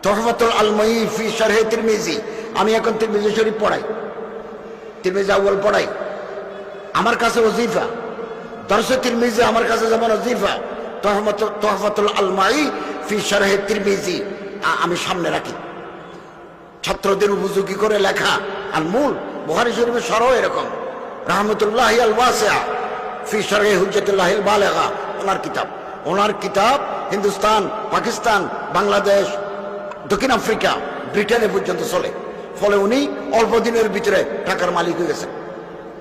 তুহফাতুল আলমী ফি শারহে তিরমিজি। আমি এখন তিরমিজি শরীফ পড়াই, তিরমিজি আউয়াল পড়াই, আমার কাছে ওজিফা। দরসে তিরমিজি আমার কাছে যেমন ওজিফা, তুহফাতুল আলমী ফি শারহে তিরমিজি আমি সামনে রাখি, ছাত্রদের উপযোগী করে লেখা। আর মূল বুখারী শরীফের সরহ এরকম, রাহমাতুল্লাহি আল ওয়াসিআ ফি শারহি হুজ্জাতুল্লাহিল বালিগা, ওনার কিতাব হিন্দুস্তান, পাকিস্তান, বাংলাদেশ, দক্ষিণ আফ্রিকা, ব্রিটেনে পর্যন্ত চলে। ফলে উনি অল্প দিনের ভিতরে টাকার মালিক হয়ে গেছেন।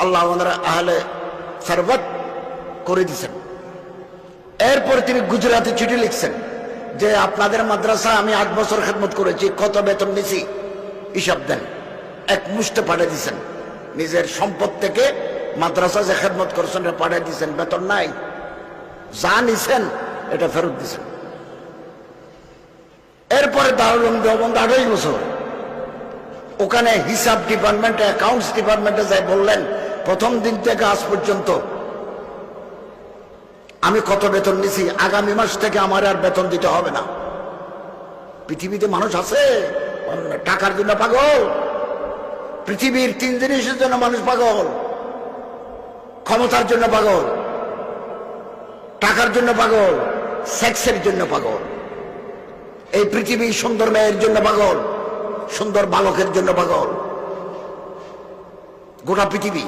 আল্লাহ ওনারা আহলে সারওয়াত করে দিয়েছেন। এরপরে তিনি গুজরাটে চিঠি লিখছেন যে আপনাদের মাদ্রাসা আমি 8 বছর খেদমত করেছি, কত বেতন নিছি হিসাব দেন। এক মুষ্টে পাঠিয়ে দিয়েছেন, নিজের সম্পদ থেকে মাদ্রাসা যে খেদমত করছেন এটা পাঠিয়ে দিয়েছেন, বেতন নাই, যা নিছেন এটা ফেরত দিয়েছেন। এরপরে দারুল উলুম দেওবন্দ 28 বছর, ওখানে হিসাব ডিপার্টমেন্টে, অ্যাকাউন্টস ডিপার্টমেন্টে যাই বললেন প্রথম দিন থেকে আজ পর্যন্ত আমি কত বেতন নিছি, আগামী মাস থেকে আমার আর বেতন দিতে হবে না। পৃথিবীতে মানুষ আছে টাকার জন্য পাগল, পৃথিবীর 3 জিনিসের জন্য মানুষ পাগল, ক্ষমতার জন্য পাগল, টাকার জন্য পাগল, সেক্সের জন্য পাগল। এই পৃথিবী সুন্দর মেয়ের জন্য পাগল, সুন্দর বালকের জন্য পাগল, গোটা পৃথিবী।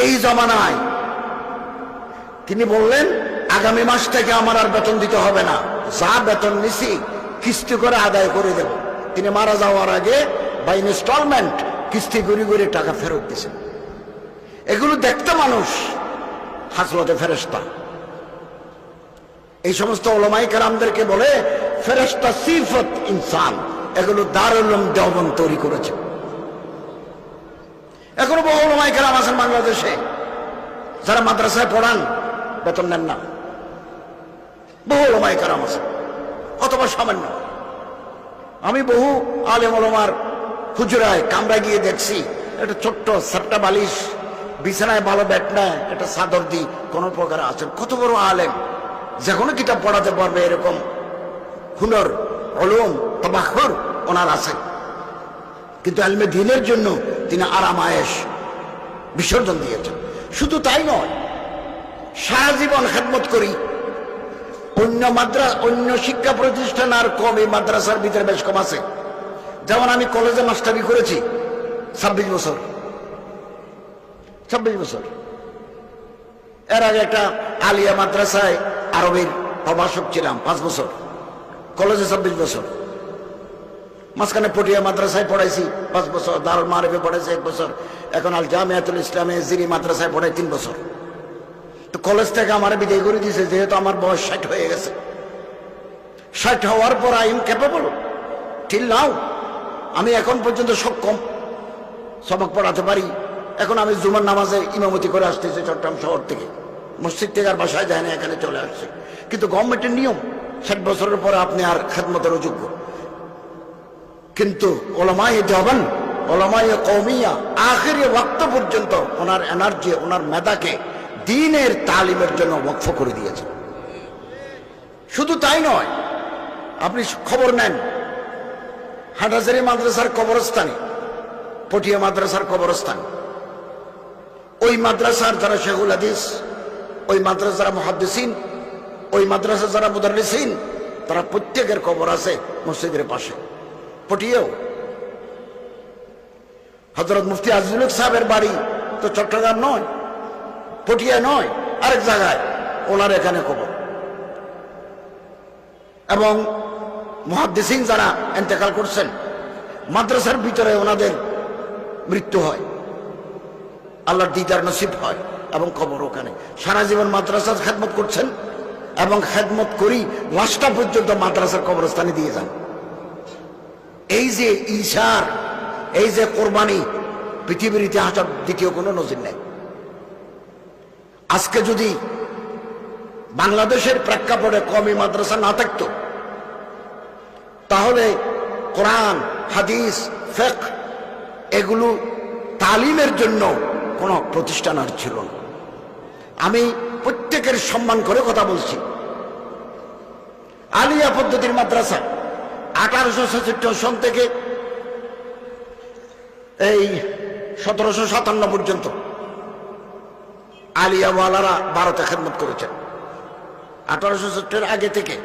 এই জমানায় তিনি বললেন আগামী মাস থেকে আমার আর বেতন দিতে হবে না, যা বেতন নিছি কিস্তি করে আদায় করে দেব। তিনি মারা যাওয়ার আগে বা ইনস্টলমেন্ট কিস্তি করে করে টাকা ফেরত দিয়েছেন। এগুলো দেখতে মানুষ হাসলতে ফেরেশতা। এই সমস্ত ওলামায়ে কেরামদেরকে বলে ফেরেশতা সিফত ইনসান। এগুলো দারুল উলুম দেওবন্দ তৈরি করেছে। এখনো বহু ওলামায়ে কেরাম আছেন বাংলাদেশে যারা মাদ্রাসায় পড়ান, বেতন নেন না। বহু ওলামায়ে কেরাম আছে, অথবা সামান্য। আমি বহু আলেম ওলামার হুজরায় কামরায় গিয়ে দেখছি, একটা ছোট্ট সাপটা বালিশ, বিছানায় ভালো ব্যাট নেয়, একটা চাদর দি কোন প্রকার আছেন। কত বড় আলেম, যে কোনো কিতাব পড়াতে পারবে এরকম হুনর, উলুম, তাবাহুর ওনার আছে। কিন্তু ইলমে দ্বীনের জন্য তিনি আরাম আয়েশ বিসর্জন দিয়েছেন। শুধু তাই নয়, সারা জীবন খেদমত করি। অন্য শিক্ষা প্রতিষ্ঠান আর কম, এই মাদ্রাসার ভিতরে বেশ কম আছে। যেমন আমি কলেজে মাস্টারি করেছি 26 বছর। 26 বছর। এর আগে একটা আলিয়া মাদ্রাসায় আরবির প্রভাষক ছিলাম 5 বছর। কলেজে 26 বছর। মাঝখানে পটিয়া মাদ্রাসায় পড়াইছি 5 বছর, দারুল মাআরিফে পড়াইছি 1 বছর, এখন আল জামিয়াতুল ইসলামে জিরি মাদ্রাসায় পড়াই 3 বছর। তো কলেজ থেকে আমার বিদায় করে দিয়েছে, যেহেতু আমার বয়স 60 হয়ে গেছে। 60 হওয়ার পর I am capable till now. আমি এখন পর্যন্ত সক্ষম, সবক পড়াতে পারি। এখন আমি জুমার নামাজে ইমামতি করে আসতেছি চট্টগ্রাম শহর থেকে, মসজিদ থেকে আর বাসায় যায় না, এখানে চলে আসছে। কিন্তু গভর্নমেন্টের নিয়ম 60 বছরের পরে আপনি আর খেদমতের যোগ্য। কিন্তু ওলামায়ে দেওবন্দ, ওলামায়ে কওমিয়া আখিরি ওয়াক্ত পর্যন্ত ওনার এনার্জি, ওনার মেধাকে দ্বীনের তালিমের জন্য ওয়াকফ করে দিয়েছে। শুধু তাই নয়, আপনি খবর নেন হাটহাজারী মাদ্রাসার কবরস্থানে, পটিয়া মাদ্রাসার কবরস্থানে, ওই মাদ্রাসার যারা শেখুল হাদিস, ওই মাদ্রাসার যারা মুহাদ্দিসিন, ওই মাদ্রাসার যারা মুদাররিসিন, তারা প্রত্যেকের কবর আছে মসজিদের পাশে। পটিয়াও হযরত মুফতি আজিজুল হক সাহেবের বাড়ি তো চট্টগ্রাম নয়, পটিয়া নয়, আরেক জায়গায়, ওনার এখানে কবর। এবং মুহাদ্দিসিন যারা ইন্তেকাল করছেন, মাদ্রাসার ভিতরে ওনাদের মৃত্যু হয়, আল্লাহর দিদার নসিব হয়, এবং কবর ওখানে। সারা জীবন মাদ্রাসার খেদমত করছেন, এবং খেদমত করি লাশটা পর্যন্ত মাদ্রাসার কবরস্থানে দিয়ে যান। এই যে ঈশার, এই যে কোরবানি, পৃথিবীর ইতিহাসের দ্বিতীয় কোনো নজির নেই। আজকে যদি বাংলাদেশের প্রেক্ষাপটে কওমি মাদ্রাসা না থাকতো, তাহলে কোরআন, হাদিস, ফিকহ এগুলো তালিমের জন্য কোনো প্রতিষ্ঠান আর ছিল না। আমি প্রত্যেকের সম্মান করে কথা বলছি। আলিয়া পদ্ধতির মাদ্রাসা 1866 সন থেকে এই 1757 পর্যন্ত আলিয়াওয়ালারা ভারতে খেদমত করেছেন। 1870 আগে থেকে,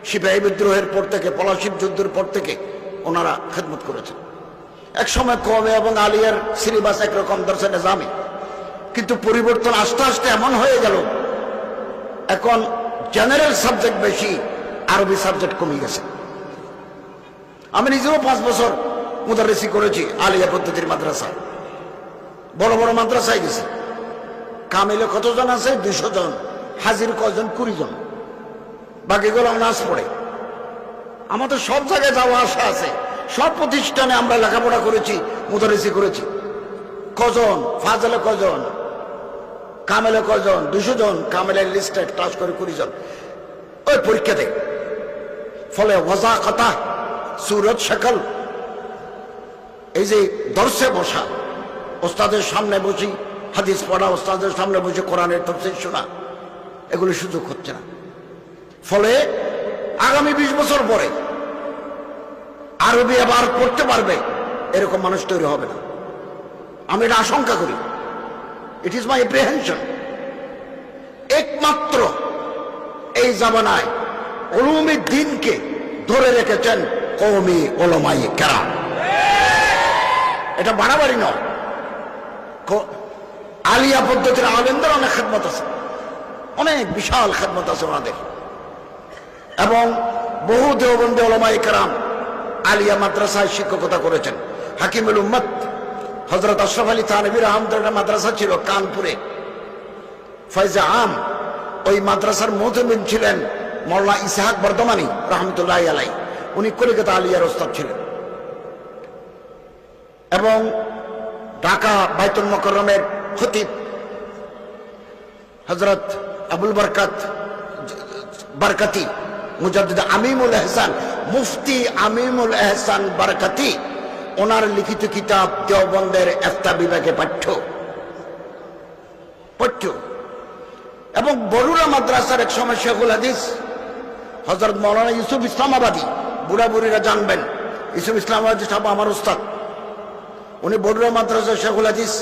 সিপাহী বিদ্রোহের পর থেকে, পলাশির যুদ্ধের পর থেকে ওনারা খেদমত করেছেন। এক সময় কওমে এবং আলিয়ার সিলেবাস একরকম দর্শে নিজামি, কিন্তু পরিবর্তন আস্তে আস্তে এমন হয়ে গেল এখন জেনারেল সাবজেক্ট বেশি, আরবি সাবজেক্ট কমে গেছে। আমি নিজেও 5 বছর মুদারিসি করেছি আলিয়া পদ্ধতির মাদ্রাসায়, বড় বড় মাদ্রাসায় গেছি। কামিলে কতজন আছে? 200 জন। হাজির কজন? 20 জন। বাকিগুলো নাচ পড়ে। আমাদের সব জায়গায় যাওয়া আসা আছে, সব প্রতিষ্ঠানে আমরা লেখাপড়া করেছি, মুদারিসি করেছি। কজন? ফাজলে কজন? কামেলে কজন? 200 জন। কামেলের লিস্টে ক্লাস করে 20 জন ওই পরীক্ষা দেয়। ফলে ওয়াজা কথা, সুরত শাকল, এই যে দর্শে বসা, ওস্তাদের সামনে বসি হাদিস পড়া, ওস্তাদের সামনে বসে কোরআনের তাফসীর শোনা, এগুলো সুযোগ হচ্ছে না। ফলে আগামী 20 বছর পরে আরবি আবার পড়তে পারবে এরকম মানুষ তৈরি হবে না, আমি এটা আশঙ্কা করি। It is my apprehension. একমাত্র এই জামানায় উলুমে দ্বীনকে ধরে রেখেছেন কওমি উলামায়ে কেরাম। এটা বাড়াবাড়ি নয়। আলিয়া পদ্ধতির আলেমদের অনেক খেদমত আছে, অনেক বিশাল খেদমত আছে ওনাদের, এবং বহু দেওবন্দি উলামায়ে কেরাম আলিয়া মাদ্রাসায় শিক্ষকতা করেছেন। হাকিমুল উম্মত হযরত আশরাফ আলী থানভী রাহমাতুল্লাহ মাদ্রাসা ছিল কানপুরে, ফয়জে আম, ওই মাদ্রাসার মুতামিম ছিলেন মাওলানা ইসহাক বর্ধমানী রহমতুল্লাহি আলাইহি, উনি কলিকাতা আলিয়ার ওস্তাদ ছিলেন। এবং ঢাকা বাইতুল মুকাররমের খতিব হযরত আবুল বরকতি মুজাদ্দিদ আমিমুল এহসান, মুফতি আমিমুল এহসান বরকতি, ওনার লিখিত কিতাব দেওবন্দের ইফতা বিভাগে পাঠ্য। এবং বরুড়া মাদ্রাসার এক সময় শেখুল হাদিস হযরত মাওলানা ইউসুফ ইসলামাবাদী, বুড়া বুড়িরা জানবেন, ইউসুফ ইসলামাবাদী সাহেব আমার উস্তাদ, উনি বরুড়া মাদ্রাসার শেখুল হাদিস,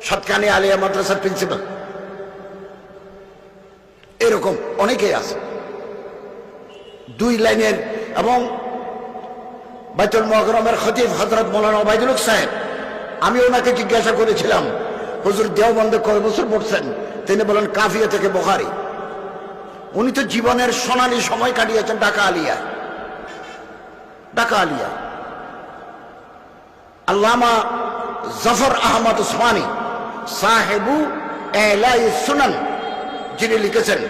সাতকানি আলিয়া মাদ্রাসার প্রিন্সিপাল, এরকম অনেকেই আছে 2 লাইনের। এবং বাইতুল মুকাররমের খতিব হযরত মাওলানা ওবায়দুল হক সাহেব, আমি ওনাকে জিজ্ঞাসা করেছিলাম, হুজুর দেওবন্দে কয় বছর পড়ছেন? তিনি বলেন কাফিয়া থেকে বুখারী। উনি তো জীবনের সোনালী সময় কাটিয়েছেন ঢাকা আলিয়ায়। আল্লামা জাফর আহমদ উসমানী সাহেবু এলাই সুনান, যিনি লিখেছেন,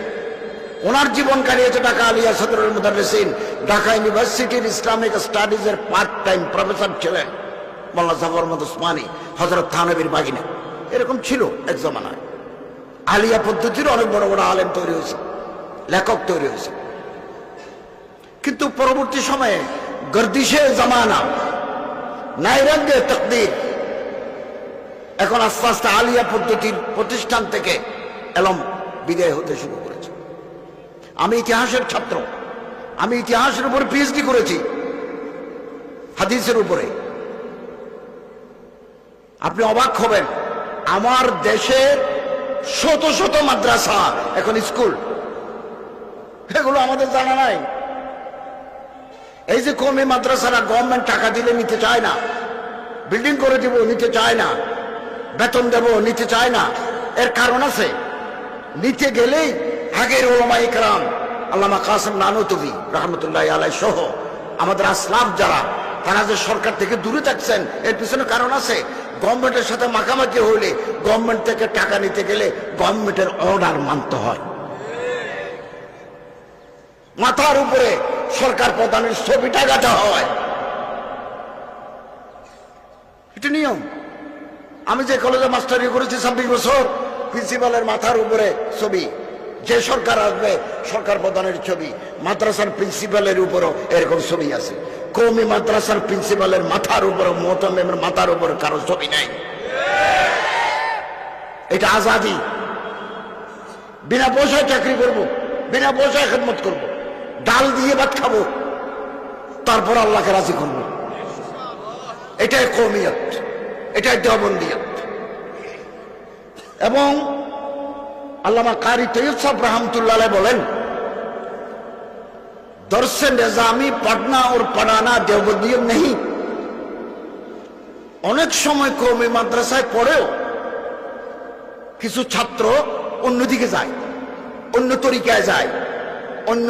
ওনার জীবন কাটিয়েছে ঢাকা আলিয়া সদরুল মুদাররিসিন। ঢাকা ইউনিভার্সিটির ইসলামিক স্টাডিজের পার্ট টাইম প্রফেসর ছিলেন মাওলানা জাফর আহমদ উসমানী, হযরত থানভীর বাগিনা। এরকম ছিল এক জামানায়। আলিয়া পদ্ধতির অনেক বড় বড় আলেম তৈরি হয়েছে, লেখক তৈরি হয়েছে। কিন্তু পরবর্তী সময়ে গর্দিশে জামানা, নাইরাঙ্গে তাকদীর, এখন আস্তে আস্তে আলিয়া পদ্ধতির প্রতিষ্ঠান থেকে এলম বিদায় হতে শুরু করেছে। আমি ইতিহাসের ছাত্র, আমি ইতিহাসের উপরে পিএইচডি করেছি, হাদিসের উপরে। আপনি অবাক হবেন, আমার দেশের শত শত মাদ্রাসা এখন স্কুল, এগুলো আমাদের জানা নাই। এই যে কওমি মাদ্রাসারা গভর্নমেন্ট টাকা দিলে নিতে চায় না, বিল্ডিং করে দিব নিতে চায় না, বেতন দেব নিতে চায় না। এর কারণ আছে, নিতে গেলেই আগের উলামায়ে কেরাম আল্লামা কাসেম নানুতুবি রহমতুল্লাহি আলাইহি সহ আমাদের আসলাফ যারা, তারা যে সরকার থেকে দূরে থাকছেন, এর পিছনে কারণ আছে। গভর্নমেন্টের সাথে মাখামাখি হইলে, গভর্নমেন্ট থেকে টাকা নিতে গেলে গভর্নমেন্টের অর্ডার মানতে হয়। মাথার উপরে সরকার প্রধানের ছবিটা গাঁথা হয়, এটা নিয়ম। আমি যে কলেজে মাস্টারি করেছি 26 বছর, প্রিন্সিপালের মাথার উপরে ছবি, যে সরকার আসবে সরকার প্রধানের ছবি। মাদ্রাসার প্রিন্সিপালের উপরও এরকম ছবি আছে। কওমি মাদ্রাসার প্রিন্সিপালের মাথার উপরে, মুতামিমের মাথার উপরে কারো ছবি নাই। এটা আজাদি। বিনা পয়সায় চাকরি করব, বিনা পয়সায় খেদমত করব, ডাল দিয়ে ভাত খাবো, তারপর আল্লাহকে রাজি করব। এটাই কওমিয়ত, এটাই দেওবন্দিয়ত। এবং আল্লামা কারি তৈয়ব সাহেব रहमतुल्लाह अलैह বলেন, दर्से निजामी पढ़ना और पढ़ाना देवबंदियत नहीं। অনেক সময় কওমি মাদ্রাসায় পড়েও কিছু ছাত্র অন্যদিকে যায়, অন্য তরিকায় যায়, অন্য